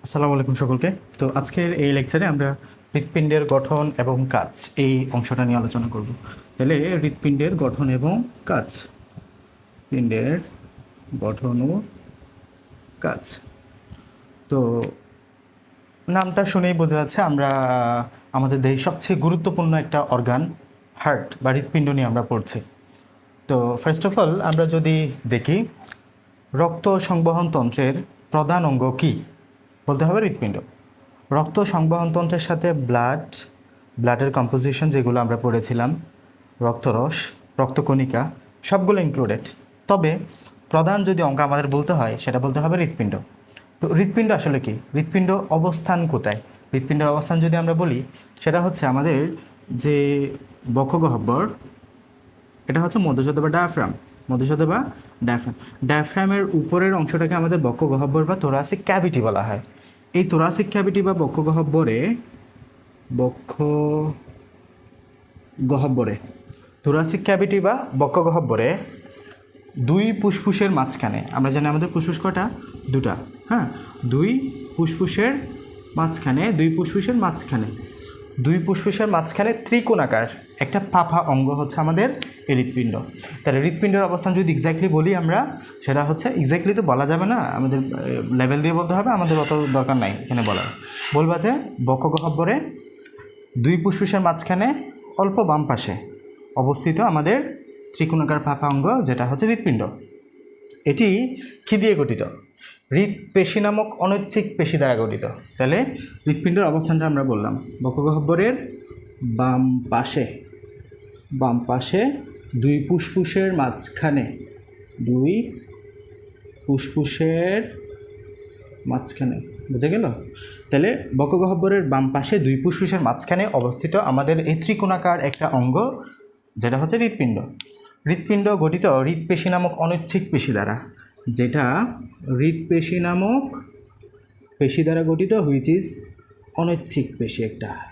আসসালামু আলাইকুম সকলকে। তো আজকের এই লেকচারে আমরা হৃৎপিণ্ডের গঠন এবং কাজ এই অংশটা নিয়ে আলোচনা করব। তাহলে হৃৎপিণ্ডের গঠন এবং কাজ, পিণ্ডের গঠন ও কাজ। তো নামটা শুনেই বোঝা যাচ্ছে আমরা আমাদের দেহের সবচেয়ে গুরুত্বপূর্ণ একটা অর্গান হার্ট বা হৃৎপিণ্ড নিয়ে আমরা পড়ছি। তো ফার্স্ট অফ অল আমরা যদি দেখি রক্ত সংবহন তন্ত্রের প্রধান অঙ্গ কী, বলতে হবে হৃৎপিণ্ড। রক্ত সংবহন তন্ত্রের সাথে ব্লাডের কম্পোজিশন যেগুলো আমরা পড়েছিলাম, রক্তরস, রক্তকণিকা সবগুলো ইনক্লুডেড। তবে প্রধান যদি অঙ্গ আমাদের বলতে হয় সেটা বলতে হবে হৃৎপিণ্ড। তো হৃৎপিণ্ড আসলে কি, হৃৎপিণ্ড অবস্থান কোথায়? হৃৎপিণ্ডের অবস্থান যদি আমরা বলি সেটা হচ্ছে আমাদের যে বক্ষগহ্বর, এটা হচ্ছে মধ্যচ্ছদা বা ডায়াফ্রাম, মধ্যচ্ছদা বা ডায়াফ্রাম। ডায়াফ্রামের উপরের অংশটাকে আমাদের বক্ষগহ্বর বা থোরাসিক ক্যাভিটি বলা হয়। এই থোরাসিক ক্যাভিটি বা থোরাসিক ক্যাভিটি বা বক্ষগহ্বরে দুই ফুসফুসের মাঝখানে, আমরা জানি আমাদের ফুসফুস কটা? দুটা। হ্যাঁ, দুই ফুসফুসের মাঝখানে ত্রিকোণাকার একটা ফাঁপা অঙ্গ হচ্ছে আমাদের হৃৎপিণ্ড। তাহলে হৃৎপিণ্ডের অবস্থান যদি এক্স্যাক্টলি বলি আমরা, সেটা হচ্ছে এক্স্যাক্টলি তো বলা যাবে না, আমাদের লেভেল দিয়ে বলতে হবে, আমাদের অত দরকার নাই এখানে বলার। বলবা যে বক্ষগহ্বরে দুই ফুসফুসের মাঝখানে অল্প বাম পাশে অবস্থিত আমাদের ত্রিকোণাকার ফাঁপা অঙ্গ যেটা হচ্ছে হৃৎপিণ্ড। এটি কী দিয়ে গঠিত? হৃৎপেশী নামক অনৈচ্ছিক পেশি দ্বারা গঠিত। তাহলে হৃৎপিণ্ডের অবস্থানটা আমরা বললাম, বক্ষগহ্বরের বাম পাশে দুই ফুসফুসের মাঝখানে বুঝে গেল? তাহলে বক্ষগহ্বরের বাম পাশে দুই ফুসফুসের মাঝখানে অবস্থিত আমাদের এই ত্রিকোণাকার একটা অঙ্গ যেটা হচ্ছে হৃৎপিণ্ড। হৃৎপিণ্ড গঠিত হৃৎপেশী নামক অনৈচ্ছিক পেশি দ্বারা, গঠিত, হুইচ ইজ অনৈচ্ছিক পেশি।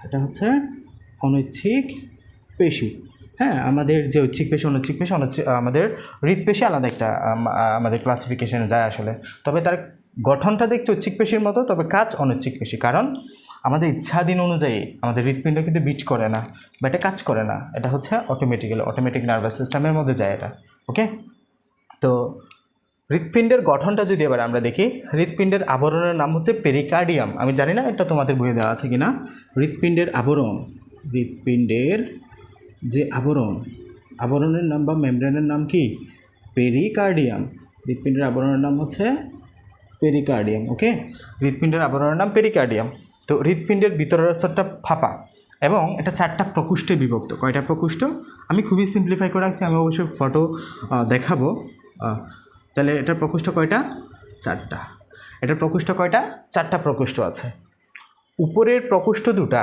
এটা হচ্ছে অনৈচ্ছিক পেশি। হ্যাঁ, আমাদের যে ঐচ্ছিক পেশি, আমাদের হৃৎপেশি আলাদা একটা আমাদের ক্লাসিফিকেশনে যায় আসলে। তবে তার গঠনটা দেখতে ঐচ্ছিক পেশির মতো, তবে কাজ অনৈচ্ছিক পেশি। কারণ আমাদের ইচ্ছাধীন অনুযায়ী আমাদের হৃৎপিণ্ড কিন্তু বিট করে না বা এটা কাজ করে না, এটা হচ্ছে অটোমেটিক নার্ভাস সিস্টেমের মধ্যে যায় এটা। ওকে, তো হৃৎপিণ্ডের গঠনটা যদি এবার আমরা দেখি, হৃৎপিণ্ডের আবরণের নাম হচ্ছে পেরিকার্ডিয়াম। আমি জানি না এটা তোমাদের বইয়ে দেওয়া আছে কিনা। হৃৎপিণ্ডের যে আবরণের নাম বা মেমব্রেনের নাম কি? পেরিকার্ডিয়াম। হৃৎপিণ্ডের আবরণের নাম হচ্ছে পেরিকার্ডিয়াম। ওকে, হৃৎপিণ্ডের আবরণের নাম পেরিকার্ডিয়াম। তো হৃৎপিণ্ডের ভিতরের স্তরটা ফাঁপা এবং এটা 4টা প্রকোষ্ঠে বিভক্ত। কয়টা প্রকোষ্ঠ? আমি খুবই সিম্পলিফাই করে রাখছি, আমি অবশ্যই ফটো দেখাবো। তাহলে এটার প্রকোষ্ঠ কয়টা? 4টা। এটার প্রকোষ্ঠ কয়টা? 4টা প্রকোষ্ঠ আছে। উপরের প্রকোষ্ঠ দুটা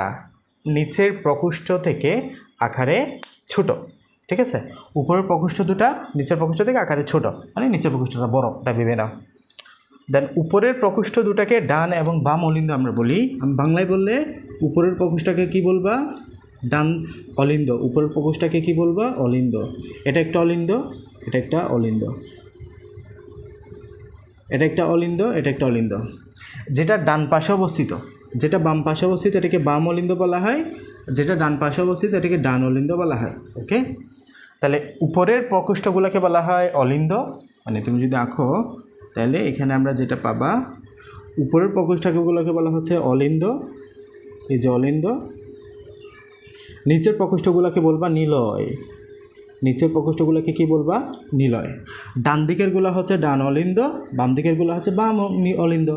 নিচের প্রকোষ্ঠ থেকে আকারে ছোট, ঠিক আছে? উপরের প্রকোষ্ঠ দুটা নিচের প্রকোষ্ঠ থেকে আকারে ছোট, মানে নিচের প্রকোষ্ঠটা বড়, এটা ভেবে নাও। দেন উপরের প্রকোষ্ঠ দুটাকে ডান এবং বাম অলিন্দ আমরা বলি। আমি বাংলায় বললে উপরের প্রকোষ্ঠটাকে কি বলবা? ডান অলিন্দ। উপরের প্রকোষ্ঠটাকে কি বলবা? অলিন্দ। এটা একটা অলিন্দ, এটা একটা অলিন্দ। যেটা ডান পাশে অবস্থিত, যেটা বাম পাশে অবস্থিত এটাকে বাম অলিন্দ বলা হয়, যেটা ডান পাশে অবস্থিত এটাকে ডান অলিন্দ বলা হয়। ওকে, তাহলে উপরের প্রকোষ্ঠগুলোকে বলা হয় অলিন্দ। মানে তুমি যদি আঁকো তাহলে এখানে আমরা যেটা পাবা, উপরের প্রকোষ্ঠগুলোকে বলা হচ্ছে অলিন্দ, এই যে অলিন্দ। নিচের প্রকোষ্ঠগুলোকে বলবা নিলয়। কি বলবা? নিলয়। ডান দিকেরগুলো হচ্ছে ডান অলিন্দ, বাম দিকেরগুলো হচ্ছে বাম অলিন্দ।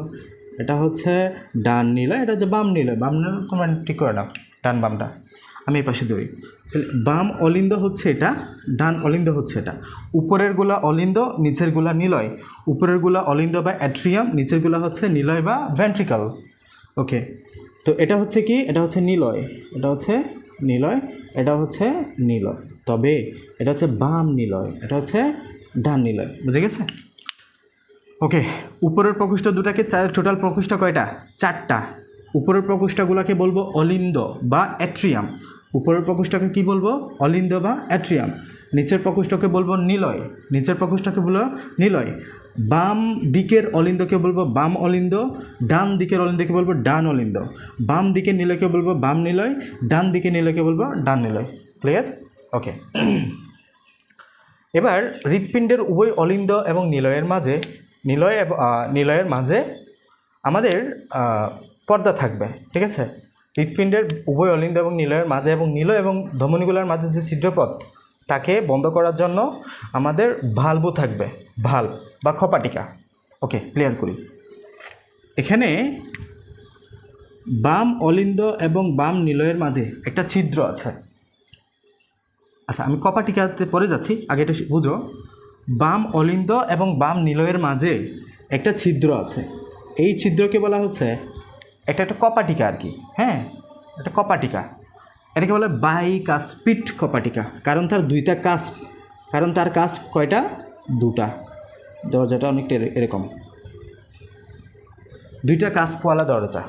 এটা হচ্ছে ডান নিলয়, এটা হচ্ছে বাম নিলয়। বাম নিলয় তোমরা ঠিক করে নাও, ডান বামটা। আমি এই পাশে ধরি। তাহলে বাম অলিন্দ হচ্ছে এটা, ডান অলিন্দ হচ্ছে এটা। উপরেরগুলা অলিন্দ, নিচেরগুলা নিলয়। উপরেরগুলা অলিন্দ বা অ্যাট্রিয়াম, নিচেরগুলা হচ্ছে নিলয় বা ভেন্ট্রিকল। ওকে, তো এটা হচ্ছে কি? এটা হচ্ছে নিলয়, এটা হচ্ছে নিলয়। তবে এটা হচ্ছে বাম নিলয়, এটা হচ্ছে ডান নিলয়। বুঝে গেছে? ওকে, উপরের প্রকোষ্ঠ দুটাকে টোটাল প্রকোষ্ঠ কয়টা? 4টা। উপরের প্রকোষ্ঠগুলোকে বলবো অলিন্দ বা অ্যাট্রিয়াম। উপরের প্রকোষ্ঠকে কি বলবো? অলিন্দ বা অ্যাট্রিয়াম। নিচের প্রকোষ্ঠকে বলবো নিলয়। বাম দিকের অলিন্দকে বলবো বাম অলিন্দ, ডান দিকের অলিন্দকে বলবো ডান অলিন্দ, বাম দিকের নিলয়কে বলবো বাম নিলয়, ডান দিকের নিলয়কে বলবো ডান নিলয়। ক্লিয়ার? ওকে। এবার হৃৎপিণ্ডের উভয় অলিন্দ এবং নিলয়ের মাঝে নিলয়ের মাঝে আমাদের পর্দা থাকবে, ঠিক আছে? হৃৎপিণ্ডের উভয় অলিন্দ এবং নিলয়ের মাঝে এবং নিলয় এবং ধমনীগুলোর মাঝে যে ছিদ্রপথ তাকে বন্ধ করার জন্য আমাদের ভালভও থাকবে, ভালভ বা খপাটিকা। ওকে, ক্লিয়ার করি। এখানে বাম অলিন্দ এবং বাম নিলয়ের মাঝে একটা ছিদ্র আছে। আচ্ছা, আমি কপাটিকাতে পরে যাচ্ছি, আগে এটা বুঝো। বাম অলিন্দ এবং বাম নিলয়ের মাঝে একটা ছিদ্র আছে। এই ছিদ্রকে বলা হচ্ছে একটা কপাটিকা আর কি। হ্যাঁ, একটা কপাটিকা। এটাকে বলে বাইকাস্পিড কপাটিকা, কারণ তার দুইটা কাস্প, কারণ তার কাস্প কয়টা? দুটা। দরজাটা অনেকটা এরকম, দুইটা কাস্পওয়ালা দরজা,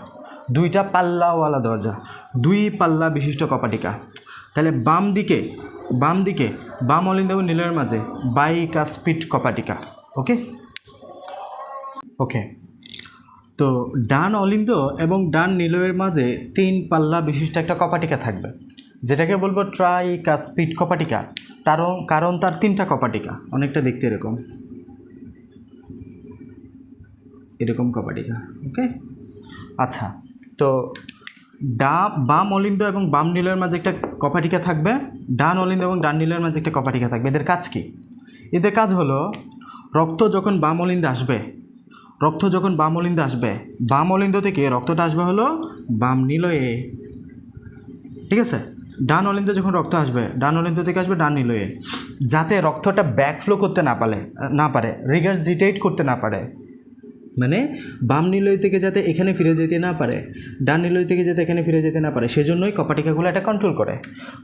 দুইটা পাল্লাওয়ালা দরজা, দুই পাল্লা বিশিষ্ট কপাটিকা। তাহলে বাম দিকে বাম অলিন্দ এবং নিলয়ের মাঝে বাইকাস্পিড কপাটিকা। ওকে ওকে। তো ডান অলিন্দ এবং ডান নিলয়ের মাঝে 3 পাল্লা বিশিষ্ট একটা কপাটিকা থাকবে, যেটাকে বলবো ট্রাইকাস্পিড কপাটিকা। কারণ তার 3টা কপাটিকা, অনেকটা দেখতে এরকম কপাটিকা। ওকে। আচ্ছা, তো বাম অলিন্দ এবং বাম নিলয়ের মাঝে একটা কপাটিকা থাকবে, ডান অলিন্দ এবং ডান নিলয়ের মাঝে একটা কপাটিকা থাকবে। এদের কাজ কি? এদের কাজ হলো রক্ত যখন বাম অলিন্দে আসবে, বাম অলিন্দ থেকে রক্তটা আসবে হলো বাম নিলয়ে, ঠিক আছে? ডান অলিন্দে যখন রক্ত আসবে, ডান অলিন্দ থেকে আসবে ডান নিলয়ে, যাতে রক্তটা ব্যাকফ্লো করতে না পারে, রিগার্জিটেট করতে না পারে, মানে বাম নিলয় থেকে যাতে এখানে ফিরে যেতে না পারে, ডান নিলয় থেকে যাতে এখানে ফিরে যেতে না পারে, সেজন্যই কপাটিকাগুলো এটা কন্ট্রোল করে।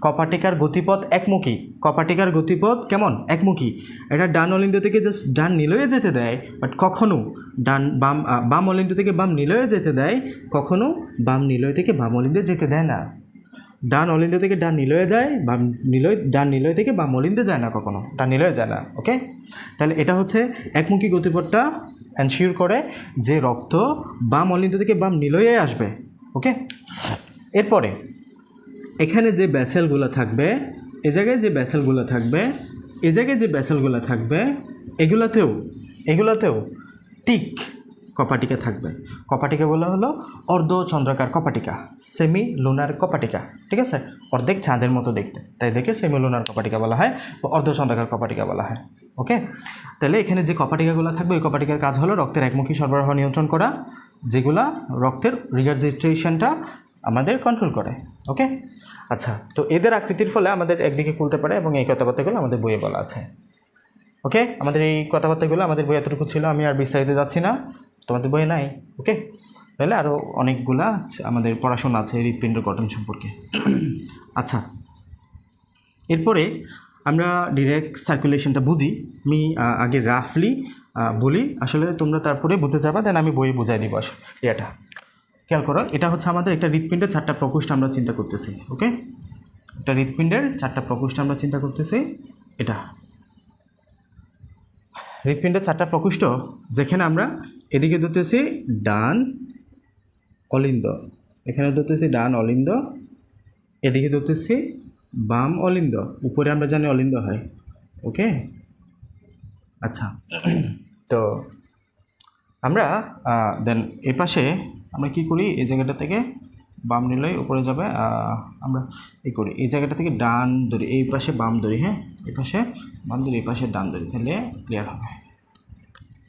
কপাটিকার গতিপথ একমুখী, কপাটিকার গতিপথ কেমন? একমুখী। এটা ডান অলিন্দ থেকে জাস্ট ডান নিলয়ে যেতে দেয়, বাট কখনো বাম অলিন্দ থেকে বাম নিলয়ে যেতে দেয়, কখনো বাম নিলয় থেকে বাম অলিন্দে যেতে দেয় না। ডান অলিন্দ থেকে ডান নিলয়ে যায়, ডান নিলয় থেকে বাম অলিন্দে যায় না, কখনো ডান নিলয়ে যায় না। ওকে, তাহলে এটা হচ্ছে একমুখী গতিপথটা এনশিওর করে যে রক্ত বাম অলিন্দ থেকে বাম নিলয়ে আসবে। ওকে, এরপরে এখানে যে ব্যাসেলগুলো থাকবে, এ জায়গায় যে ব্যাসেলগুলো থাকবে, এগুলাতেও টিক কপাটিকা থাকবে। কপাটিকা বলা হলো অর্ধচন্দ্রাকার কপাটিকা, সেমি লুনার কপাটিকা, ঠিক আছে? অর্ধেক চাঁদের মতো দেখতে, তাই দেখে সেমি লুনার কপাটিকা বলা হয় বা অর্ধচন্দ্রাকার কপাটিকা বলা হয়। ওকে, তাহলে এখানে যে কপাটিকাগুলো থাকবে, ওই কপাটিকার কাজ হলো রক্তের একমুখী সরবরাহ নিয়ন্ত্রণ করা, যেগুলা রক্তের রিগার্জিটেশনটা আমাদের কন্ট্রোল করে। ওকে, আচ্ছা, তো এদের আকৃতির ফলে আমাদের একদিকে খুলতে পারে, এবং এই কথাবার্তাগুলো আমাদের বইয়ে বলা আছে। ওকে, আমাদের এই কথাবার্তাগুলো আমাদের বই এতটুকু ছিল, আমি আর বিস্তারিত যাচ্ছি না, তোমাদের বইয়ে নাই। ওকে, তাহলে আরও অনেকগুলা আমাদের পড়াশোনা আছে হৃৎপিণ্ডের গঠন সম্পর্কে। আচ্ছা, এরপরে আমরা ডিরেক্ট সার্কুলেশনটা বুঝি। আমি আগে রাফলি বলি, আসলে তোমরা তারপরে বুঝে যাবা, দেন আমি বই বুঝাই দিব। এটা খেয়াল করো, এটা হচ্ছে আমাদের একটা হৃৎপিণ্ডের 4টা প্রকোষ্ঠ আমরা চিন্তা করতেছি। ওকে, একটা হৃৎপিণ্ডের 4টা প্রকোষ্ঠ আমরা চিন্তা করতেছি। এটা হৃৎপিণ্ডের 4টা প্রকোষ্ঠ, যেখানে আমরা এদিকে ধরতেছি ডান অলিন্দ, এখানে ধরতেছি ডান অলিন্দ, এদিকে ধরতেছি বাম অলিন্দ, উপরে আমরা জানি অলিন্দ হয়। ওকে, আচ্ছা, তো আমরা দেন এ পাশে আমরা কী করি, এই জায়গাটা থেকে বাম নিলয় উপরে যাবে, আমরা এই করি, এই জায়গাটা থেকে ডান ধরি, এই পাশে বাম ধরি, হ্যাঁ, এই পাশে বাম ধরি, এই পাশে ডান ধরি, তাহলে ক্লিয়ার হবে।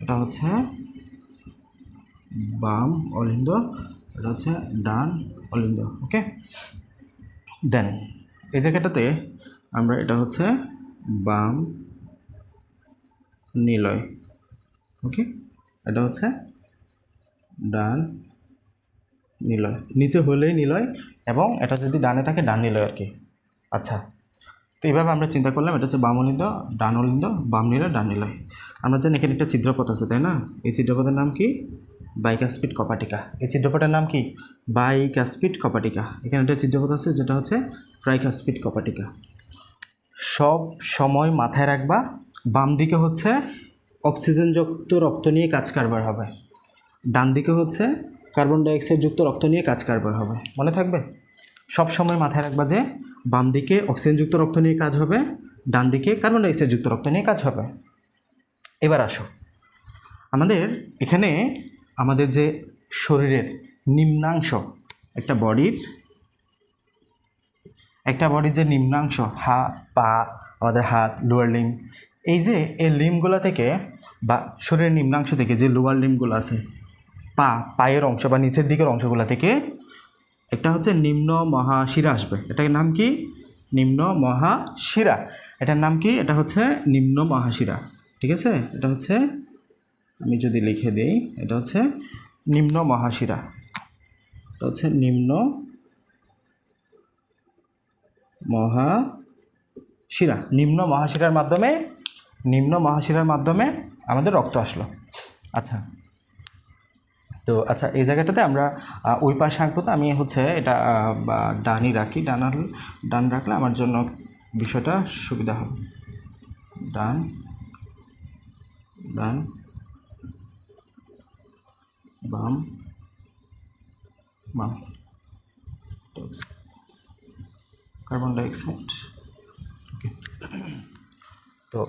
এটা হচ্ছে বাম অলিন্দ, এটা হচ্ছে ডান অলিন্দ। ওকে, দেন এই জায়গাটাতে আমরা, এটা হচ্ছে বাম নিলয়। ওকে, এটা হচ্ছে ডান নিলয়, নিচে হলেই নিলয়, এবং এটা যদি ডানে থাকে ডান নিলয় আর কি। আচ্ছা, তো এইভাবে আমরা চিন্তা করলাম, এটা হচ্ছে বাম অলিন্দ, ডান অলিন্দ, বাম নিলয়, ডান নিলয়। আমরা জানি এখানে একটা ছিদ্রপথ আছে, তাই না? এই ছিদ্রপথের নাম কি? বাইকাস্পিড কপাটিকা। এই ছিদ্রপথের নাম কি? বাইকাস্পিড কপাটিকা। এখানে একটা ছিদ্রপথ আছে, যেটা হচ্ছে ট্রাইকাস্পিড কপাটিকা। সব সময় মাথায় রাখবা, বাম দিকে হচ্ছে অক্সিজেনযুক্ত রক্ত নিয়ে কাজ কারবার হবে, ডান দিকে হচ্ছে কার্বন ডাইঅক্সাইড যুক্ত রক্ত নিয়ে কাজ কারবার হবে। মনে থাকবে, সব সময় মাথায় রাখবা যে বাম দিকে অক্সিজেনযুক্ত রক্ত নিয়ে কাজ হবে, ডান দিকে কার্বন ডাইঅক্সাইড যুক্ত রক্ত নিয়ে কাজ হবে। এবার আসো, আমাদের এখানে আমাদের যে শরীরের নিম্নাংশ, একটা বডির যে নিম্নাংশ, হাত পা, আমাদের হাত, লোয়ার লিম্ব, এই যে এই লিম্বগুলো থেকে বা শরীরের নিম্নাংশ থেকে যে লোয়ার লিম্বগুলো আছে, পায়ের অংশ বা নিচের দিকের অংশগুলো থেকে একটা হচ্ছে নিম্ন মহাশিরা আসবে। এটার নাম কি? নিম্ন মহাশিরা। এটার নাম কি? এটা হচ্ছে নিম্ন মহাশিরা। ঠিক আছে, এটা হচ্ছে, আমি যদি লিখে দিই, এটা হচ্ছে নিম্ন মহাশিরা। এটা হচ্ছে নিম্ন মহাশিরা। নিম্ন মহাশিরার মাধ্যমে আমাদের রক্ত আসলো। আচ্ছা, তো আচ্ছা, এই জায়গাটাতে আমরা ওই পাশে আঁকবো। তো আমি হচ্ছে এটা ডানই রাখি, ডান রাখলে আমার জন্য বিষয়টা সুবিধা হবে। ডান বাম কার্বন ডাইঅক্সাইড। ওকে, তো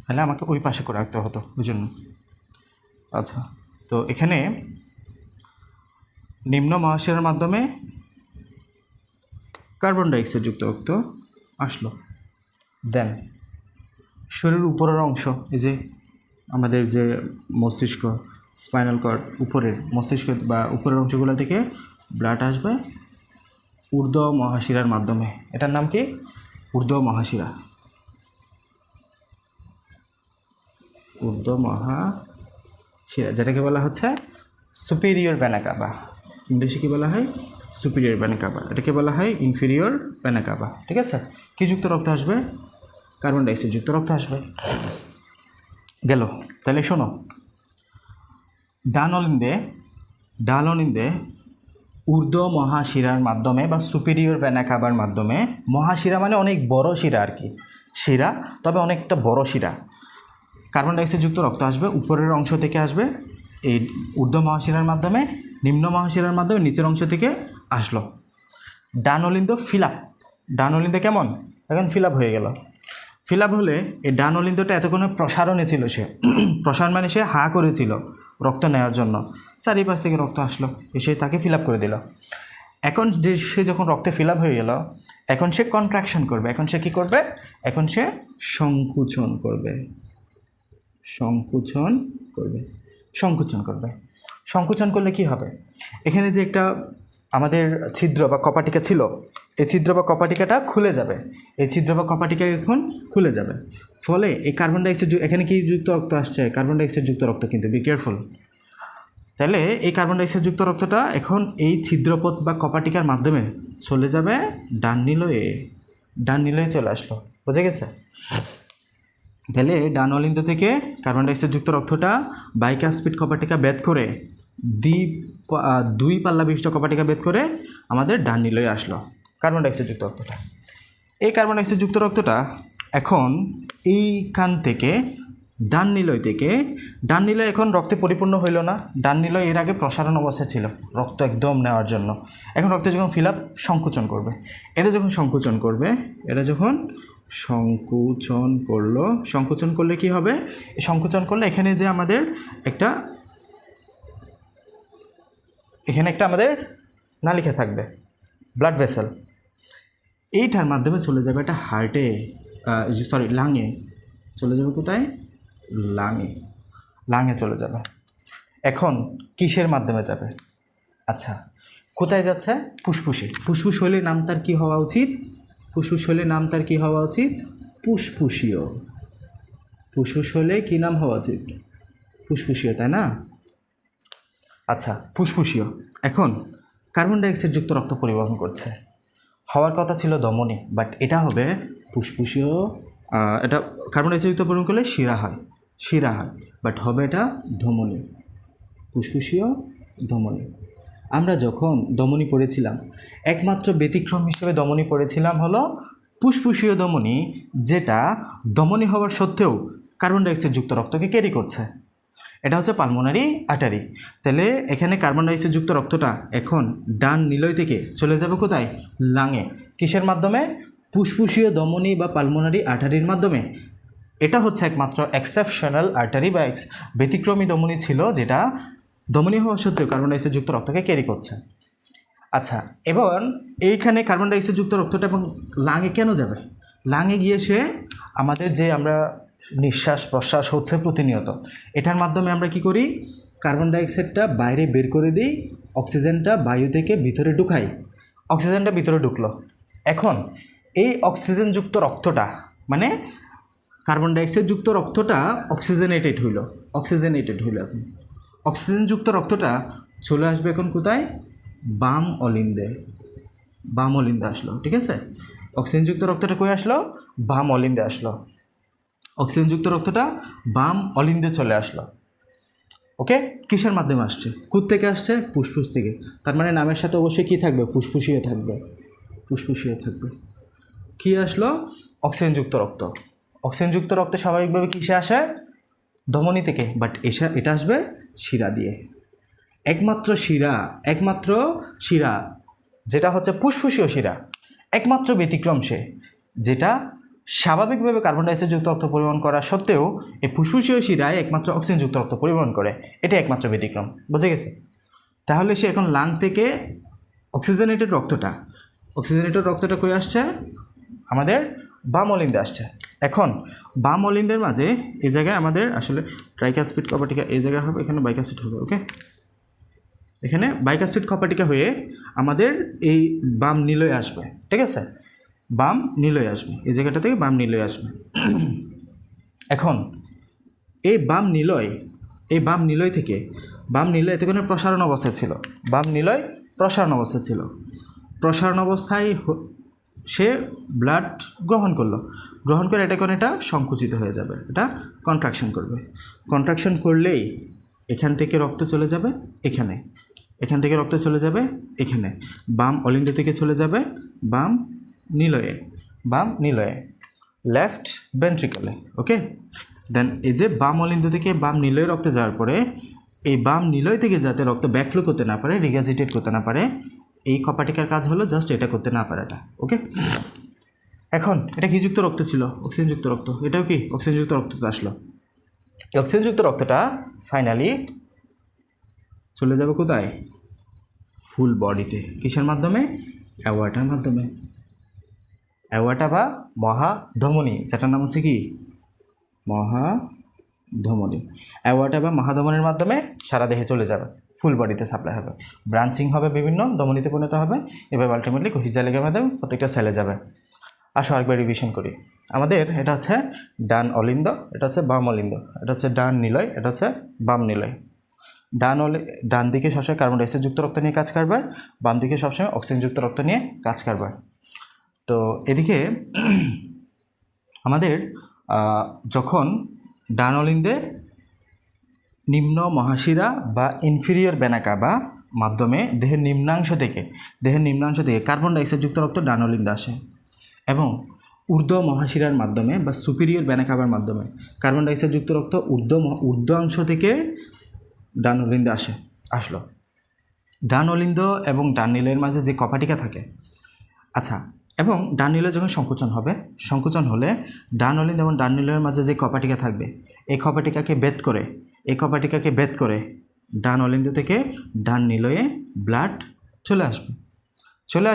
তাহলে আমাকে ওই পাশে করে রাখতে হতো, বুঝুন। আচ্ছা, তো এখানে নিম্ন মহাশিরার মাধ্যমে কার্বন ডাইঅক্সাইড যুক্ত রক্ত আসলো। দেন শরীরের উপরের অংশ, এই যে আমাদের যে মস্তিষ্ক, স্পাইনাল কর্ড, উপরের মস্তিষ্ক বা উপরের অংশগুলো থেকে ব্লাড আসবে ঊর্ধ্ব মহাশিরার মাধ্যমে। এটার নাম কি? ঊর্ধ্ব মহাশিরা। যেটাকে বলা হচ্ছে সুপিরিয়র ভেনা কাভা। ইংলিশে কি বলা হয়? Superior vena CAVA. এটাকে বলা হয় ইনফিরিয়র ভেনা কাভা। ঠিক আছে, কি যুক্ত রক্ত আসবে? কার্বন ডাইঅক্সাইড যুক্ত রক্ত আসবে। গেল। তাহলে শোনো, ডান অলিন্দে ঊর্ধ্ব মহাশিরার মাধ্যমে বা সুপিরিয়র ভেনা কাভার মাধ্যমে, মহাশিরা মানে অনেক বড় শিরা আর কি, শিরা তবে অনেকটা বড় শিরা, কার্বন ডাইঅক্সাইড যুক্ত রক্ত আসবে উপরের অংশ থেকে, আসবে এই ঊর্ধ্ব মহাশিরার মাধ্যমে, নিম্ন মহাশিরার মাধ্যমে নিচের অংশ থেকে আসলো। ডান অলিন্দ কেমন? এখন ফিল আপ হয়ে গেল। ফিল আপ হলে এই ডান অলিন্দটা এতক্ষণে প্রসারণে ছিল, সে প্রসারণ মানে সে হা করেছিল রক্ত নেওয়ার জন্য, চারিপাশ থেকে রক্ত আসলো, এসে তাকে ফিল আপ করে দিল। এখন সে যখন রক্তে ফিল আপ হয়ে গেল, এখন সে কন্ট্রাকশন করবে। এখন সে কী করবে? এখন সে সংকুচন করবে। সংকুচন করলে কি হবে? এখানে যে একটা আমাদের ছিদ্র বা কপাটিকা ছিল, এই ছিদ্র বা কপাটিকাটা খুলে যাবে। এখন খুলে যাবে, ফলে এই কার্বন ডাইঅক্সাইড, এখানে কি যুক্ত রক্ত আসছে? কার্বন ডাইঅক্সাইড যুক্ত রক্ত, কিন্তু বি কেয়ারফুল। তাহলে এই কার্বন ডাইঅক্সাইড যুক্ত রক্তটা এখন এই ছিদ্রপথ বা কপাটিকার মাধ্যমে চলে যাবে ডান নিলয়ে চলে আসলো। বুঝে গেছে? তাহলে ডান অলিন্দ থেকে কার্বন ডাইঅক্সাইড যুক্ত রক্তটা বাইকাসপিড কপাটিকা ভেদ করে, দুই পাল্লা বিশিষ্ট কপাটিকা ভেদ করে আমাদের ডান নিলয়ে আসলো কার্বন ডাইঅক্সাইড যুক্ত রক্তটা। এই কার্বন ডাইঅক্সাইড যুক্ত রক্তটা এখন এইখান থেকে ডান নিলয় এখন রক্তে পরিপূর্ণ হইল না। ডান নিলয় এর আগে প্রসারণ অবস্থায় ছিল রক্ত একদম নেওয়ার জন্য। এখন রক্তে যখন ফিল আপ সংকুচন করবে, এটা যখন সংকুচন করলে কি হবে? সংকুচন করলে এখানে যে আমাদের এখানে একটা আমাদের নালিকা থাকবে, ব্লাড ভেসেল, এইটার মাধ্যমে চলে যাবে এটা লাঙে চলে যাবে। কোথায়? লাঙে চলে যাবে। এখন কিসের মাধ্যমে যাবে? আচ্ছা, কোথায় যাচ্ছে? ফুসফুসে। ফুসফুস হলে নাম তার কি হওয়া উচিত? ফুসফুসীয়। ফুসফুস হলে কি নাম হওয়া উচিত? ফুসফুসীয়, তাই না? আচ্ছা, ফুসফুসীয়। এখন কার্বন ডাইঅক্সাইড যুক্ত রক্ত পরিবহন করছে, হওয়ার কথা ছিল ধমনী, বাট এটা হবে ফুসফুসীয়। এটা কার্বন ডাইঅক্সাইড যুক্ত পরিবহন করলে শিরা হয়, বাট হবে এটা ধমনী, ফুসফুসীয় ধমনী। আমরা যখন ধমনী পড়েছিলাম, একমাত্র ব্যতিক্রম হিসেবে ধমনী পড়েছিলাম হলো ফুসফুসীয় ধমনী, যেটা ধমনী হওয়ার সত্ত্বেও কার্বন ডাইঅক্সাইড যুক্ত রক্তকে ক্যারি করছে। এটা হচ্ছে পালমোনারি আর্টারি। তাহলে এখানে কার্বন ডাইঅক্সাইড যুক্ত রক্তটা এখন ডান নিলয় থেকে চলে যাবে কোথায়? লাঙে। কিসের মাধ্যমে? ফুসফুসীয় ধমনী বা পালমোনারি আর্টারির মাধ্যমে। এটা হচ্ছে একমাত্র এক্সেপশনাল আর্টারি বা ব্যতিক্রমী ধমনী ছিল যেটা ধমনী হওয়া সত্ত্বেও কার্বন ডাইঅক্সাইড যুক্ত রক্তকে ক্যারি করছে। আচ্ছা, এবার এইখানে কার্বন ডাইঅক্সাইড যুক্ত রক্তটা এবং লাঙে কেন যাবে? লাঙে গিয়ে সে আমাদের যে আমরা নিঃশ্বাস প্রশ্বাস হচ্ছে প্রতিনিয়ত, এটার মাধ্যমে আমরা কি করি? কার্বন ডাইঅক্সাইডটা বাইরে বের করে দিই, অক্সিজেনটা বায়ু থেকে ভিতরে ঢুকাই। অক্সিজেনটা ভিতরে ঢুকলো। এখন এই অক্সিজেনযুক্ত রক্তটা মানে কার্বন ডাইঅক্সাইড যুক্ত রক্তটা অক্সিজেনেটেড হইল এখন অক্সিজেনযুক্ত রক্তটা চলে আসবে এখন কোথায়? বাম অলিন্দে আসলো। ঠিক আছে, অক্সিজেনযুক্ত রক্তটা কই আসলো? বাম অলিন্দে আসলো। অক্সিজেনযুক্ত রক্তটা বাম অলিন্দে চলে আসলো। ওকে, কিসের মাধ্যমে আসছে? কোথ থেকে আসছে? ফুসফুস থেকে। তার মানে নামের সাথে অবশ্যই কী থাকবে? ফুসফুসীয় থাকবে। কী আসলো? অক্সিজেনযুক্ত রক্ত। অক্সিজেনযুক্ত রক্তে স্বাভাবিকভাবে কিসে আসে? ধমনী থেকে, বাট এটা আসবে শিরা দিয়ে। একমাত্র শিরা যেটা হচ্ছে ফুসফুসীয় শিরা, একমাত্র ব্যতিক্রম সে, যেটা স্বাভাবিকভাবে কার্বন ডাইঅক্সাইড যুক্ত রক্ত পরিবহন করা সত্ত্বেও এই ফুসফুসীয় শিরায় একমাত্র অক্সিজেন যুক্ত রক্ত পরিবহন করে। এটা একমাত্র ব্যতিক্রম। বুঝে গেছে? তাহলে সে এখন লাং থেকে অক্সিজেনেটেড রক্তটা কই আসছে? আমাদের বাম অলিন্দে আসছে। এখন বাম অলিন্দের মাঝে এই জায়গায় আমাদের আসলে ট্রাইকাসপিড কপাটিকা এই জায়গায় হবে, এখানে বাইকাসপিড হবে। ওকে, এখানে বাইকাসপিড কপাটিকা হয়ে আমাদের এই বাম নিলয়ে আসবে। ঠিক আছে, বাম নিলয়ে আসবে, এই জায়গাটা থেকে বাম নিলয়ে আসবে। এখন এই বাম নিলয় থেকে এতক্ষণে প্রসারণ অবস্থায় ছিল। প্রসারণ অবস্থায় সে ব্লাড গ্রহণ করে এটা সংকুচিত হয়ে যাবে, এটা কন্ট্রাকশন করবে। কন্ট্রাকশন করলেই এখান থেকে রক্ত চলে যাবে এখানে, বাম অলিন্দ থেকে চলে যাবে বাম নিলয়ে, লেফট ভেন্ট্রিকলে। ওকে, দেন এই যে বাম অলিন্দ থেকে বাম নিলয়ে রক্ত যাওয়ার পরে এই বাম নিলয় থেকে যাতে রক্ত ব্যাকফ্লো করতে না পারে, রিগাজিটেট করতে না পারে, এই কপাটিকার কাজ হলো জাস্ট এটা করতে না পারাটা। ওকে, এখন এটা কি যুক্ত রক্ত ছিল? অক্সিজেনযুক্ত রক্ত। এটাও কি অক্সিজেনযুক্ত রক্ততে আসলো। এই অক্সিজেনযুক্ত রক্তটা ফাইনালি চলে যাবে কোথায়? ফুল বডিতে। কিসের মাধ্যমে? অ্যাওয়ার্টার মাধ্যমে। অ্যাওয়ার্টা বা মহাধমনী, যেটার নাম হচ্ছে কি মহাধমনী। অ্যাওয়ার্টা বা মহাধমনীর মাধ্যমে সারা দেহে চলে যাবে, ফুল বডিতে সাপ্লাই হবে, ব্রাঞ্চিং হবে, বিভিন্ন ধমনীতে পরিণত হবে, এবার আলটিমেটলি কোহিজালিকার মাধ্যমে প্রত্যেকটা সেলে যাবে। আসো আরেকবার রিভিশন করি। আমাদের এটা হচ্ছে ডান অলিন্দ, এটা হচ্ছে বাম অলিন্দ, এটা হচ্ছে ডান নিলয়, এটা হচ্ছে বাম নিলয়। ডান দিকে সবসময় কার্বন ডাইঅক্সাইড যুক্ত রক্ত নিয়ে কাজ কারবার, বাম দিকে সবসময় অক্সিজেনযুক্ত রক্ত নিয়ে কাজ কারবার। তো এদিকে আমাদের যখন ডান অলিন্দে নিম্ন মহাশিরা বা ইনফিরিয়র বেনাকা বা মাধ্যমে দেহের নিম্নাংশ থেকে কার্বন ডাইঅক্সাইড যুক্ত রক্ত ডান অলিন্দে আসে, এবং ঊর্ধ্ব মহাশিরার মাধ্যমে বা সুপিরিয়র বেনাকাবার মাধ্যমে কার্বন ডাইঅক্সাইড যুক্ত রক্ত ঊর্ধ্বাংশ থেকে ডান অলিন্দে আসলো। ডান অলিন্দ এবং ডান নিলয়ের মাঝে যে কপাটিকা থাকে, আচ্ছা, এবং ডান নিলয় যখন সংকোচন হলে ডান অলিন্দ এবং ডান নিলয়ের মাঝে যে কপাটিকা থাকবে, এই কপাটিকাকে ভেদ করে ডান অলিন্দ থেকে ডান নিলয়ে ব্লাড চলে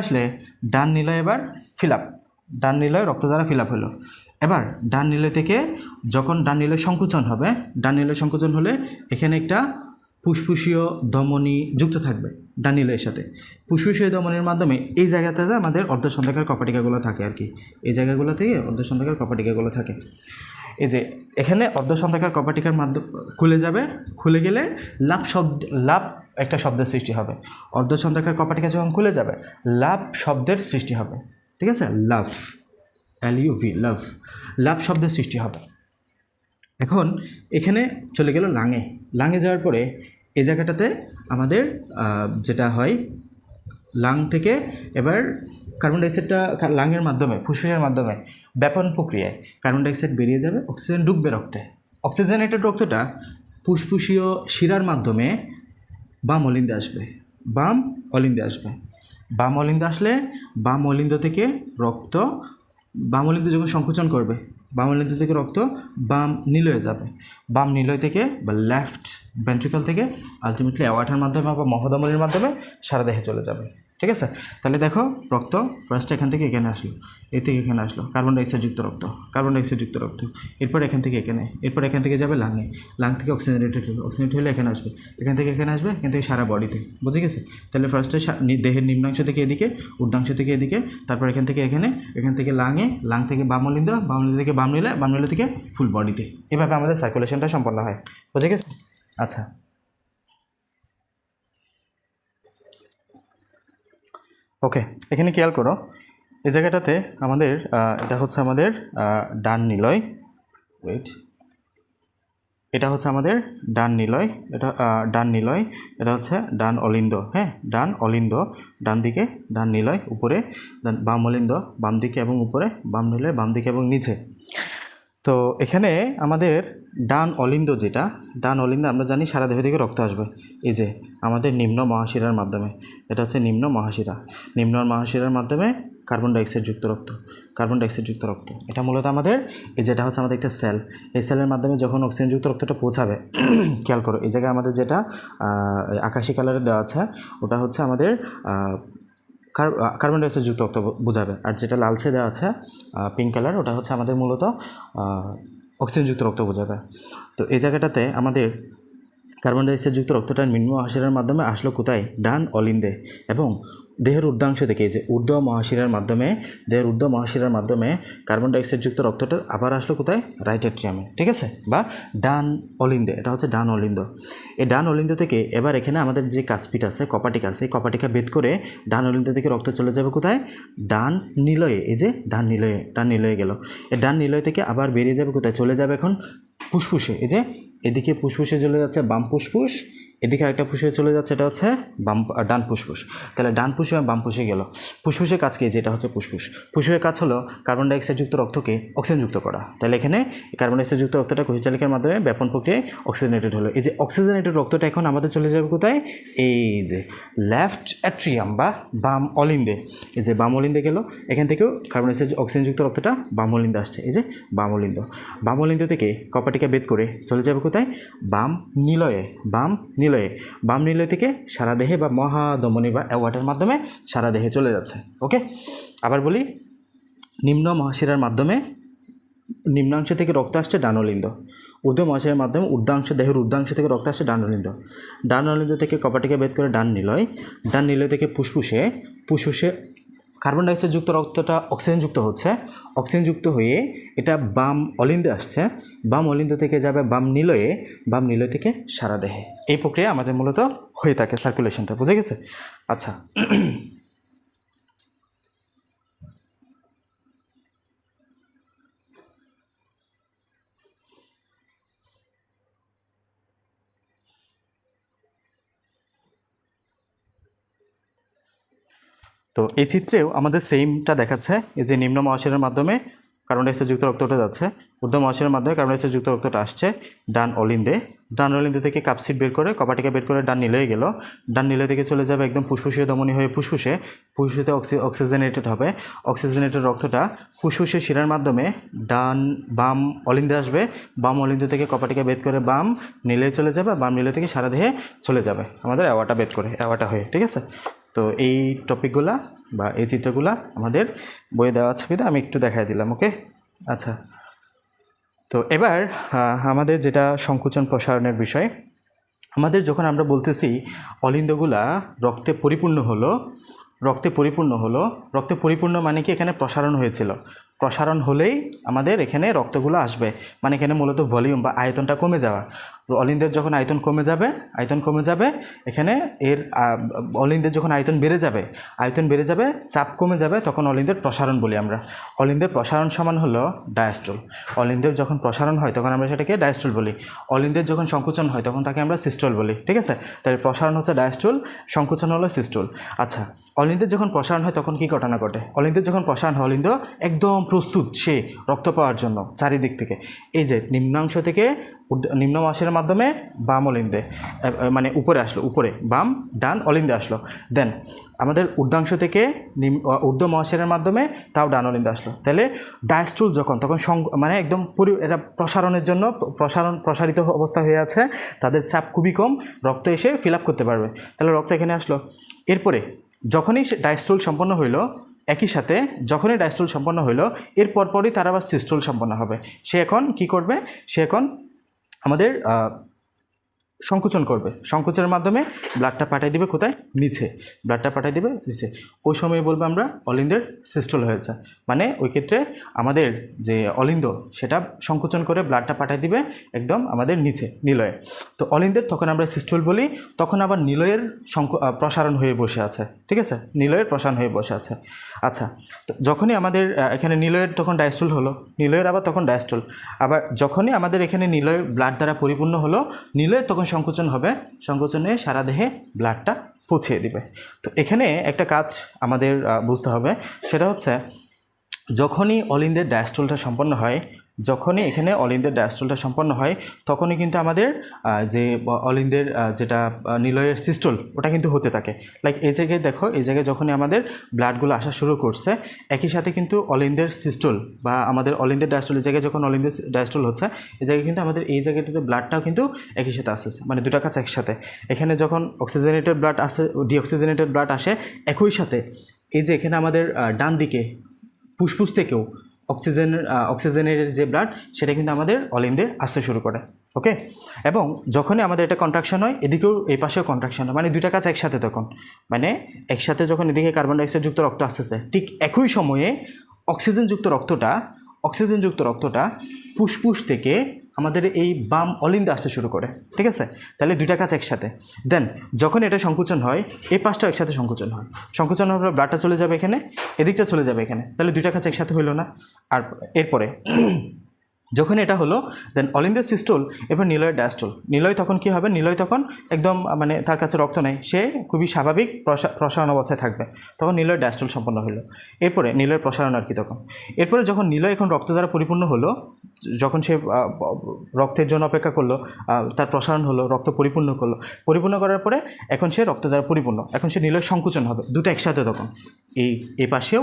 আসলে ডান নিলয় এবার ডান নিলয় রক্ত দ্বারা ফিল আপ হলো। এবার ডান নিলয় থেকে যখন ডান নিলয় সংকোচন হলে এখানে একটা ফুসফুসীয় ধমনী যুক্ত থাকবে ডান নিলয়ের সাথে। ফুসফুসীয় ধমনীর মাধ্যমে এই জায়গাতে আমাদের অর্ধসন্ধ্যাকার কপাটিকাগুলো থাকে আর কি, এই জায়গাগুলো থেকে অর্ধসন্ধ্যাকার কপাটিকাগুলো থাকে। এই যে এখানে অর্ধসন্ধ্যাকার কপাটিকার মাধ্যমে খুলে গেলে লাভ একটা শব্দের সৃষ্টি হবে। অর্ধসন্ধ্যাকার কপাটিকা যখন খুলে যাবে লাভ শব্দের সৃষ্টি হবে। ঠিক আছে, লাভ, LUV, লাভ শব্দের সৃষ্টি হবে। এখন এখানে চলে গেল লাঙে যাওয়ার পরে এই জায়গাটাতে আমাদের যেটা হয় লাং থেকে এবার কার্বন ডাইঅক্সাইডটা লাংয়ের মাধ্যমে ফুসফুসের মাধ্যমে ব্যাপন প্রক্রিয়ায় কার্বন ডাইঅক্সাইড বেরিয়ে যাবে, অক্সিজেন ঢুকবে রক্তে। অক্সিজেনেটেড রক্তটা ফুসফুসীয় শিরার মাধ্যমে বাম অলিন্দে আসবে, বাম অলিন্দে আসবে। বাম অলিন্দে আসলে বাম অলিন্দ থেকে রক্ত, বাম অলিন্দ যখন সংকোচন করবে বাম অলিন্দ থেকে রক্ত বাম নিলয়ে যাবে, বাম নিলয় থেকে বা লেফট ভেন্ট্রিকল থেকে আলটিমেটলি অ্যাওয়ার্টার মাধ্যমে বা মহধমনির মাধ্যমে সারা দেহে চলে যাবে। ঠিক আছে, তাহলে দেখো রক্ত ফার্স্ট এখান থেকে এখানে আসলো, এ থেকে এখানে আসলো কার্বন ডাইঅক্সাইডযুক্ত রক্ত, কার্বন ডাইঅক্সাইডযুক্ত রক্ত, এরপর এখান থেকে এখানে, এরপর এখান থেকে যাবে লাঙে, লাং থেকে অক্সিজেনেটেড হলো, অক্সিজেনেটেড হলে এখানে আসবে, এখান থেকে এখানে আসবে, এখান থেকে সারা বডিতে। বুঝে গেছে? তাহলে ফার্স্টে দেহের নিম্নাংশ থেকে এদিকে, ঊর্ধ্বাংশ থেকে এদিকে, তারপর এখান থেকে এখানে, এখান থেকে লাঙে, লাং থেকে বাম অলিন্দ, বাম অলিন্দ থেকে বাম নিলে থেকে ফুল বডিতে। এভাবে আমাদের সার্কুলেশনটা সম্পন্ন হয়। বুঝে গেছে? আচ্ছা, ওকে, এখানে খেয়াল করো এই জায়গাটাতে আমাদের এটা হচ্ছে আমাদের ডান নিলয়, ওয়েট, এটা হচ্ছে আমাদের ডান নিলয়, এটা ডান নিলয়, এটা হচ্ছে ডান অলিন্দ। হ্যাঁ, ডান অলিন্দ, ডান দিকে ডান নিলয় উপরে, বাম অলিন্দ বাম দিকে এবং উপরে, বাম নিলয় বাম দিকে এবং নিচে। তো এখানে আমাদের ডান অলিন্দ, যেটা ডান অলিন্দ আমরা জানি সারা দেহ থেকে রক্ত আসবে এই যে আমাদের নিম্ন মহাশিরার মাধ্যমে। এটা হচ্ছে নিম্ন মহাশিরা, নিম্ন মহাশিরার মাধ্যমে কার্বন ডাইঅক্সাইডযুক্ত রক্ত, কার্বন ডাইঅক্সাইডযুক্ত রক্ত। এটা মূলত আমাদের এই যেটা হচ্ছে আমাদের একটা সেল, এই সেলের মাধ্যমে যখন অক্সিজেনযুক্ত রক্তটা পৌঁছাবে, খেয়াল করো এই জায়গায় আমাদের যেটা আকাশি কালারের দেওয়া আছে ওটা হচ্ছে আমাদের কার্বন ডাইঅক্সাইডযুক্ত রক্ত বোঝাবে, আর যেটা লালচে দেওয়া আছে পিঙ্ক কালার ওটা হচ্ছে আমাদের মূলত অক্সিজেনযুক্ত রক্ত বোঝাবে। তো এই জায়গাটাতে আমাদের কার্বন ডাইঅক্সাইডযুক্ত রক্তটা নিম্ন মহাশিরার মাধ্যমে আসলো কোথায়? ডান অলিন্দে, এবং দেহের ঊর্ধ্বাংশ থেকে যে ঊর্ধ্ব মহাশিরার মাধ্যমে, দেহের ঊর্ধ্ব মহাশিরার মাধ্যমে কার্বন ডাইঅক্সাইডযুক্ত রক্তটা আবার আসলো কোথায়? রাইট এট্রিয়ামে। ঠিক আছে, বা ডান অলিন্দে, এটা হচ্ছে ডান অলিন্দ। এই ডান অলিন্দ থেকে এবার এখানে আমাদের যে কাসপিট আছে, কপাটিকা আছে, কপাটিকা ভেদ করে ডান অলিন্দ থেকে রক্ত চলে যাবে কোথায়? ডান নিলয়ে। এই যে ডান নিলয়ে গেল, এই ডান নিলয় থেকে আবার বেরিয়ে যাবে কোথায়? চলে যাবে এখন ফুসফুসে। এই যে এদিকে ফুসফুসে চলে যাচ্ছে বাম ফুসফুস, এদিকে আরেকটা ফুসফুসে চলে যাচ্ছে, এটা হচ্ছে ডান ফুসফুস। তাহলে ডান ফুসফুস বাম ফুসে গেল। ফুসফুসের কাজ কি? যেটা হচ্ছে ফুসফুস, ফুসফুসের কাজ হলো কার্বন ডাইঅক্সাইডযুক্ত রক্তকে অক্সিজেনযুক্ত করা। তাহলে এখানে কার্বন ডাইঅক্সাইডযুক্ত রক্তটা কোষচালিকার মাধ্যমে ব্যাপন প্রক্রিয়ায় অক্সিজেনেটেড হলো। এই যে অক্সিজেনেটেড রক্তটা এখন আমাদের চলে যাবে কোথায়? এই যে লেফট অ্যাট্রিয়াম বা বাম অলিন্দে। এই যে বাম অলিন্দে গেল, এখান থেকেও কার্বন ডাইঅক্সাইড অক্সিজেনযুক্ত রক্তটা বাম অলিন্দে আসছে। এই যে বাম অলিন্দ, বাম অলিন্দ থেকে কপাটিকা ভেদ করে চলে যাবে কোথায়? বাম নিলয়ে, বাম নিলয়ে, বাম নিলয় থেকে সারা দেহে বা মহাধমনী বা অ্যাওয়ার্টার মাধ্যমে সারা দেহে চলে যাচ্ছে। ওকে, আবার বলি, নিম্ন মহাশিরার মাধ্যমে নিম্নাংশ থেকে রক্ত আসছে ডান অলিন্দ, ঊর্ধ্ব মহাশিরার মাধ্যমে ঊর্ধ্বাংশ, দেহের ঊর্ধ্বাংশ থেকে রক্ত আসছে ডান অলিন্দ, ডান অলিন্দ থেকে কপাটিকা ভেদ করে ডান নিলয়, ডান নিলয় থেকে ফুসফুসে, ফুসফুসে কার্বন ডাইঅক্সাইডযুক্ত রক্তটা অক্সিজেনযুক্ত হচ্ছে, অক্সিজেনযুক্ত হয়ে এটা বাম অলিন্দে আসছে, বাম অলিন্দ থেকে যাবে বাম নিলয়ে, বাম নিলয় থেকে সারা দেহে। এই প্রক্রিয়া আমাদের মূলত হয়ে থাকে সার্কুলেশনটা। বুঝে গেছে? আচ্ছা, তো এই চিত্রেও আমাদের সেমটা দেখাচ্ছে। এই যে নিম্ন মহাশিরার মাধ্যমে কার্বন ডাইঅক্সাইডযুক্ত রক্তটা যাচ্ছে, ঊর্ধ্ব মহাশিরার মাধ্যমে কার্বন ডাইঅক্সাইডযুক্ত রক্তটা আসছে ডান অলিন্দে, ডান অলিন্দে থেকে কাপসিড বের করে কপাটিকা বের করে ডান নিলয়ে গেল, ডান নিলয় থেকে চলে যাবে একদম ফুসফুসীয় ধমনী হয়ে ফুসফুসে, ফুসফুসেতে অক্সিজেনেটেড হবে, অক্সিজেনেটেড রক্তটা ফুসফুসের শিরার মাধ্যমে বাম অলিন্দে আসবে, বাম অলিন্দ থেকে কপাটিকা বেদ করে বাম নিলয়ে চলে যাবে, বাম নিলয় থেকে সারা দেহে চলে যাবে আমাদের অ্যাওয়াটা বেদ করে, অ্যাওয়াটা হয়ে। ঠিক আছে, তো এই টপিকগুলা বা এই চিত্রগুলা আমাদের বইয়ে দেওয়া আছে, আমি একটু দেখাই দিলাম। ওকে, আচ্ছা, তো এবার আমাদের যেটা সংকোচন প্রসারণের বিষয়, আমাদের যখন আমরা বলতেছি অলিন্দগুলা রক্তে পরিপূর্ণ হলো, রক্তে পরিপূর্ণ মানে কি? এখানে প্রসারণ হয়েছিল, প্রসারণ হলেই আমাদের এখানে রক্তগুলো আসবে, মানে এখানে মূলত ভলিউম বা আয়তনটা কমে যাওয়া। অলিন্দের যখন আয়তন কমে যাবে এখানে এর অলিন্দের যখন আয়তন বেড়ে যাবে চাপ কমে যাবে, তখন অলিন্দের প্রসারণ বলি আমরা। অলিন্দের প্রসারণ সমান হলো ডায়াস্টল। অলিন্দের যখন প্রসারণ হয় তখন আমরা সেটাকে ডায়াস্টল বলি। অলিন্দের যখন সংকোচন হয় তখন তাকে আমরা সিস্টল বলি। ঠিক আছে, তাহলে প্রসারণ হচ্ছে ডায়াস্টল, সংকোচন হলো সিস্টল। আচ্ছা, অলিন্দের যখন প্রসারণ হয় তখন কী ঘটনা ঘটে? অলিন্দের যখন প্রসারণ হয়, অলিন্দ একদম প্রস্তুত সে রক্ত পাওয়ার জন্য চারিদিক থেকে। এই যে নিম্নাংশ থেকে নিম্ন মহাশয়ের মাধ্যমে বাম অলিন্দে, মানে উপরে আসলো, উপরে বাম ডান অলিন্দে আসলো। দেন আমাদের ঊর্ধ্বাংশ থেকে ঊর্ধ্ব মহাশয়ের মাধ্যমে তাও ডান অলিন্দে আসলো। তাহলে ডায়াস্টুল যখন তখন মানে একদম এটা প্রসারণের জন্য প্রসারিত অবস্থা হয়ে আছে, তাদের চাপ খুবই কম, রক্ত এসে ফিল আপ করতে পারবে। তাহলে রক্ত এখানে আসলো। এরপরে যখনই ডায়াস্টুল সম্পন্ন হইল, একই সাথে যখনই ডায়াস্টুল সম্পন্ন হইল, এর পরপরই তার আবার সিস্টুল সম্পন্ন হবে। সে এখন কি করবে? সে এখন আমাদের সংকোচন করবে। সংকোচনের মাধ্যমে ব্লাডটা পাঠিয়ে দিবে কোথায়? নিচে। ব্লাডটা পাঠিয়ে দিবে নিচে। ওই সময় বলবো আমরা অলিন্দের সিস্টল হয়েছে। মানে ওই ক্ষেত্রে আমাদের যে অলিন্দ সেটা সংকোচন করে ব্লাডটা পাঠিয়ে দিবে একদম আমাদের নিচে, নিলয়ে। তো অলিন্দের তখন আমরা সিস্টল বলি। তখন আবার নিলয়ের প্রসারণ হয়ে বসে আছে। ঠিক আছে, নিলয়ের প্রসারণ হয়ে বসে আছে। আচ্ছা, তো যখনই আমাদের এখানে নিলয়ের তখন ডায়াস্টল হলো, নিলয়ের আবার তখন ডায়াস্টল। আবার যখনই আমাদের এখানে নিলয়ের ব্লাড দ্বারা পরিপূর্ণ হলো, নিলয়ের তখন সংকোচন হবে। সংকোচনে সারা দেহে ব্লাডটা পৌঁছিয়ে দিবে। তো এখানে একটা কাজ আমাদের বুঝতে হবে, সেটা হচ্ছে যখনই অলিন্দের ডায়াস্টলটা সম্পন্ন হয়, যখনই এখানে অলিন্দের ডায়াস্টলটা সম্পন্ন হয়, তখনই কিন্তু আমাদের যে অলিন্দের যেটা নিলয়ের সিস্টল ওটা কিন্তু হতে থাকে। লাইক এই জায়গায় দেখো, এই জায়গায় যখনই আমাদের ব্লাডগুলো আসা শুরু করছে, একই সাথে কিন্তু অলিন্দের সিস্টল বা আমাদের অলিন্দের ডায়াস্টল, এই জায়গায় যখন অলিন্দের ডায়াস্টল হচ্ছে, এই জায়গায় কিন্তু আমাদের এই জায়গাটাতে ব্লাডটাও কিন্তু একই সাথে আসতেছে, মানে দুটা কাজ একসাথে। এখানে যখন অক্সিজেনেটেড ব্লাড আসে, ডিঅক্সিজেনেটেড ব্লাড আসে, একই সাথে এই যে এখানে আমাদের ডান দিকে ফুসফুস থেকেও অক্সিজেনের যে ব্লাড সেটা কিন্তু আমাদের অলিন্দে আসতে শুরু করে। ওকে, এবং যখনই আমাদের এটা কন্ট্রাকশন হয়, এদিকেও এই পাশেও কন্ট্রাকশন হয়, মানে দুইটা কাজ একসাথে। তখন মানে একসাথে যখন এদিকে কার্বন ডাইঅক্সাইড যুক্ত রক্ত আসতেছে, ঠিক একই সময়ে অক্সিজেনযুক্ত রক্তটা ফুসফুস থেকে আমাদের এই বাম অলিন্দে আসতে শুরু করে। ঠিক আছে, তাহলে দুইটা কাজ একসাথে। দেন যখন এটা সংকোচন হয়, এই পাশটাও একসাথে সংকোচন হয়। সংকোচন হওয়ার পর ব্লাডটা চলে যাবে এখানে, এদিকটা চলে যাবে এখানে। তাহলে দুইটা কাজ একসাথে হইল না? আর এরপরে যখন এটা হলো, দেন অলিন্দের সিস্টল, এবার নিলয়ের ডায়াস্টল। নিলয় তখন কি হবে? নিলয় তখন একদম মানে তার কাছে রক্ত নেই, সে খুবই স্বাভাবিক প্রসারণ অবস্থায় থাকবে। তখন নিলয়ের ডায়াস্টল সম্পন্ন হলো। এরপরে নিলয়ের প্রসারণ আর কি তখন। এরপরে যখন নিলয় এখন রক্ত দ্বারা পরিপূর্ণ হলো, যখন সে রক্তের জন্য অপেক্ষা করলো, তার প্রসারণ হলো, রক্ত পরিপূর্ণ করার পরে এখন সে রক্ত দ্বারা পরিপূর্ণ, এখন সে নিলয় সংকোচন হবে, দুটো একসাথে। তখন এই পাশেও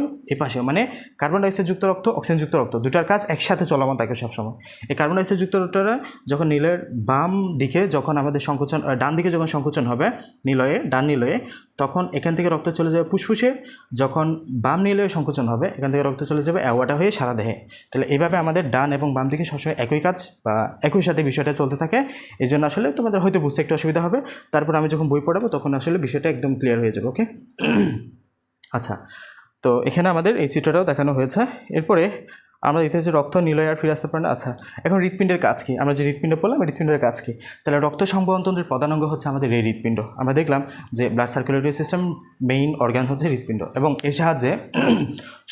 মানে কার্বন ডাইঅক্সাইড যুক্ত রক্ত, অক্সিজেন যুক্ত রক্ত, দুটার কাজ একসাথে চলমান থাকে সবসময়। এই কার্বন ডাইঅক্সাইড যুক্ত রক্তটা যখন নিলয়ের বাম দিকে যখন আমাদের সংকোচন, ডান দিকে যখন সংকোচন হবে ডান নিলয়ে, তখন এখান থেকে রক্ত চলে যাবে ফুসফুসে। যখন বাম নিলয়ে সংকোচন হবে, এখান থেকে রক্ত চলে যাবে অ্যাওয়াটা হয়ে সারা দেহে। তাহলে এইভাবে আমাদের ডান এবং বাম দিকে সবসময় একই কাজ বা একই সাথে বিষয়টা চলতে থাকে। এই জন্য আসলে তোমাদের হয়তো বুঝতে একটু অসুবিধা হবে, তারপর আমি যখন বই পড়াবো তখন আসলে বিষয়টা একদম ক্লিয়ার হয়ে যাবে। ওকে, আচ্ছা, তো এখানে আমাদের এই চিত্রটাও দেখানো হয়েছে। এরপরে আমরা দেখতে হচ্ছে রক্ত নিলয় আর ফিরে আসতে পারে না। আচ্ছা, এখন হৃৎপিণ্ডের কাজ কী? আমরা যে হৃৎপিণ্ড পড়লাম, হৃৎপিণ্ডের কাজ কী? তাহলে রক্ত সংবহনতন্ত্রের প্রধান অঙ্গ হচ্ছে আমাদের এই হৃৎপিণ্ড। আমরা দেখলাম যে blood circulatory system main organ হচ্ছে হৃৎপিণ্ড, এবং এর সাহায্যে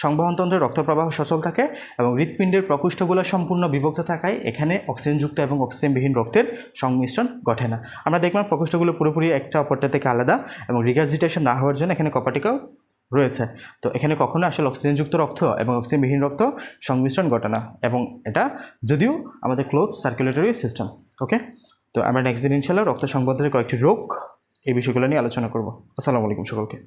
সংবহনতন্ত্রের রক্ত প্রবাহ সচল থাকে, এবং হৃৎপিণ্ডের প্রকোষ্ঠগুলো সম্পূর্ণ বিভক্ত থাকায় এখানে অক্সিজেনযুক্ত এবং অক্সিজেনবিহীন রক্তের সংমিশ্রণ ঘটে না। আমরা দেখলাম প্রকোষ্ঠগুলো পুরোপুরি একটা অপরটা থেকে আলাদা, এবং রিগার্জিটেশন না হওয়ার জন্য এখানে কপাটিকাও রয়েছে। তো এখানে কখনো আসলে অক্সিজেনযুক্ত রক্ত এবং অক্সিজেনবিহীন রক্ত সংমিশ্রণ ঘটে না, এবং এটা যদিও আমাদের ক্লোজ সার্কুলেটরি সিস্টেম। ওকে, তো আমরা নেক্সট দিন ইনশাআল্লাহ রক্ত সংবহনের কয়েকটি রোগ, এই বিষয়গুলো নিয়ে আলোচনা করব। আসসালামু আলাইকুম সকলকে।